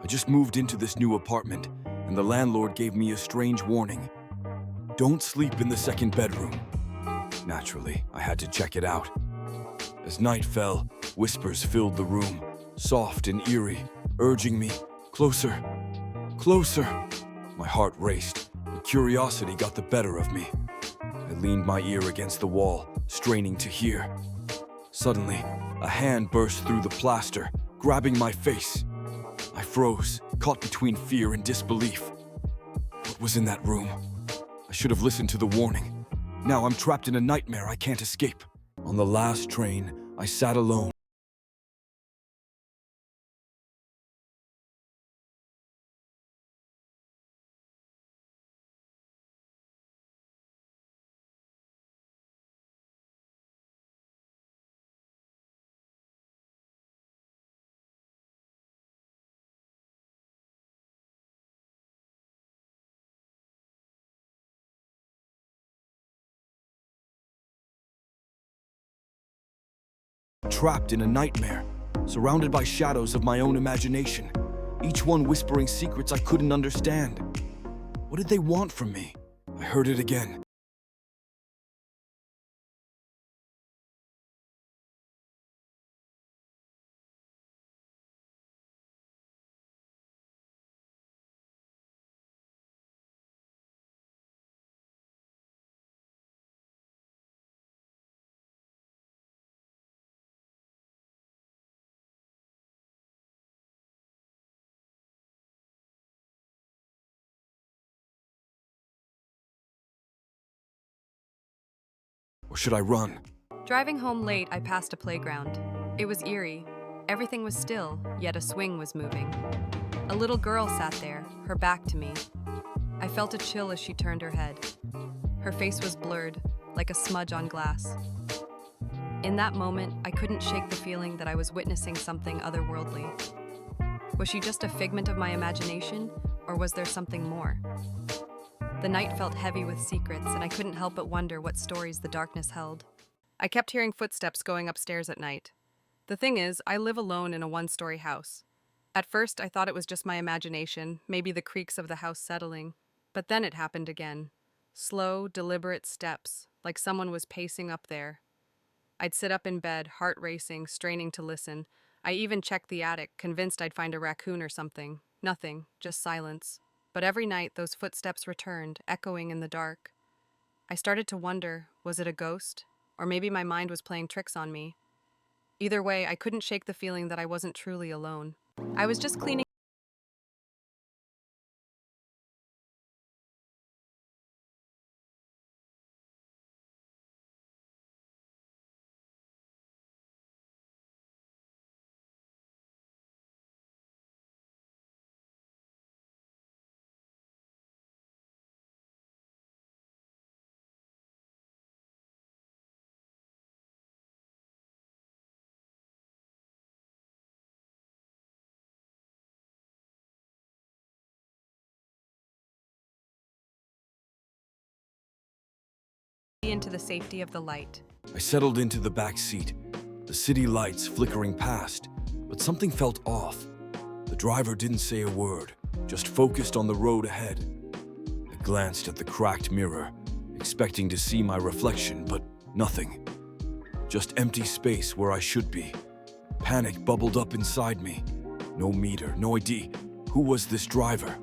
I just moved into this new apartment, and the landlord gave me a strange warning. Don't sleep in the second bedroom. Naturally, I had to check it out. As night fell, whispers filled the room, soft and eerie, urging me, closer, closer. My heart raced, but curiosity got the better of me. I leaned my ear against the wall, straining to hear. Suddenly, a hand burst through the plaster, grabbing my face. I froze, caught between fear and disbelief. What was in that room? I should have listened to the warning. Now I'm trapped in a nightmare I can't escape. On the last train, I sat alone. Trapped in a nightmare, surrounded by shadows of my own imagination, each one whispering secrets I couldn't understand. What did they want from me? I heard it again. Or should I run? Driving home late, I passed a playground. It was eerie. Everything was still, yet a swing was moving. A little girl sat there, her back to me. I felt a chill as she turned her head. Her face was blurred, like a smudge on glass. In that moment, I couldn't shake the feeling that I was witnessing something otherworldly. Was she just a figment of my imagination, or was there something more? The night felt heavy with secrets, and I couldn't help but wonder what stories the darkness held. I kept hearing footsteps going upstairs at night. The thing is, I live alone in a one-story house. At first, I thought it was just my imagination, maybe the creaks of the house settling. But then it happened again. Slow, deliberate steps, like someone was pacing up there. I'd sit up in bed, heart racing, straining to listen. I even checked the attic, convinced I'd find a raccoon or something. Nothing, just silence. But every night, those footsteps returned, echoing in the dark. I started to wonder, was it a ghost? Or maybe my mind was playing tricks on me. Either way, I couldn't shake the feeling that I wasn't truly alone. I was just cleaning into the safety of the light. I settled into the back seat, the city lights flickering past, but something felt off. The driver didn't say a word, just focused on the road ahead. I glanced at the cracked mirror, expecting to see my reflection, but nothing. Just empty space where I should be. Panic bubbled up inside me. No meter, no ID. Who was this driver?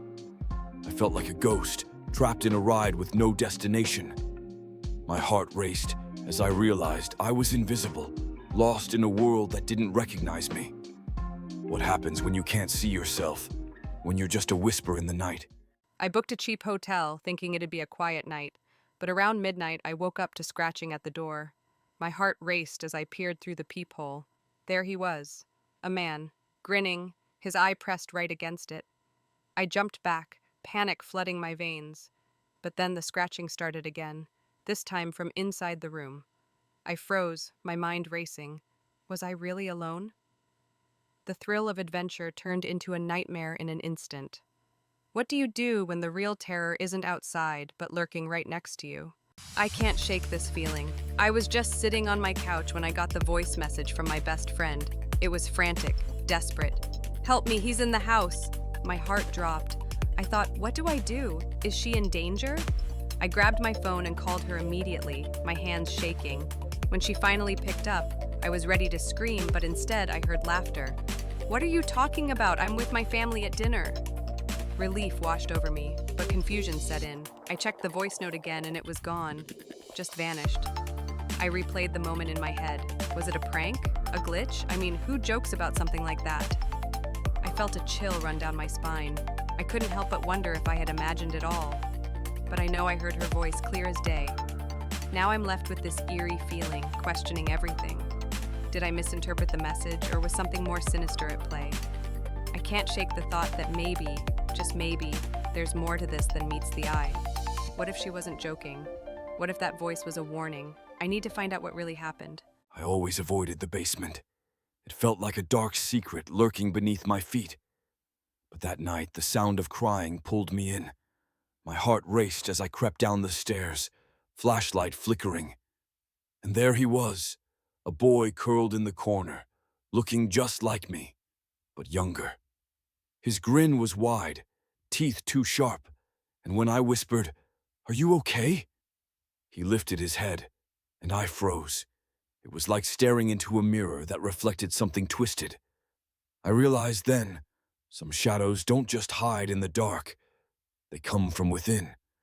I felt like a ghost, trapped in a ride with no destination. My heart raced as I realized I was invisible, lost in a world that didn't recognize me. What happens when you can't see yourself? When you're just a whisper in the night? I booked a cheap hotel, thinking it'd be a quiet night. But around midnight, I woke up to scratching at the door. My heart raced as I peered through the peephole. There he was, a man, grinning, his eye pressed right against it. I jumped back, panic flooding my veins. But then the scratching started again, this time from inside the room. I froze, my mind racing. Was I really alone? The thrill of adventure turned into a nightmare in an instant. What do you do when the real terror isn't outside, but lurking right next to you? I can't shake this feeling. I was just sitting on my couch when I got the voice message from my best friend. It was frantic, desperate. "Help me, he's in the house." My heart dropped. I thought, what do I do? Is she in danger? I grabbed my phone and called her immediately, my hands shaking. When she finally picked up, I was ready to scream, but instead I heard laughter. What are you talking about? I'm with my family at dinner. Relief washed over me, but confusion set in. I checked the voice note again and it was gone, just vanished. I replayed the moment in my head. Was it a prank? A glitch? I mean, who jokes about something like that? I felt a chill run down my spine. I couldn't help but wonder if I had imagined it all. But I know I heard her voice clear as day. Now I'm left with this eerie feeling, questioning everything. Did I misinterpret the message, or was something more sinister at play? I can't shake the thought that maybe, just maybe, there's more to this than meets the eye. What if she wasn't joking? What if that voice was a warning? I need to find out what really happened. I always avoided the basement. It felt like a dark secret lurking beneath my feet. But that night, the sound of crying pulled me in. My heart raced as I crept down the stairs, flashlight flickering. And there he was, a boy curled in the corner, looking just like me, but younger. His grin was wide, teeth too sharp, and when I whispered, "Are you okay?" he lifted his head, and I froze. It was like staring into a mirror that reflected something twisted. I realized then, some shadows don't just hide in the dark, they come from within.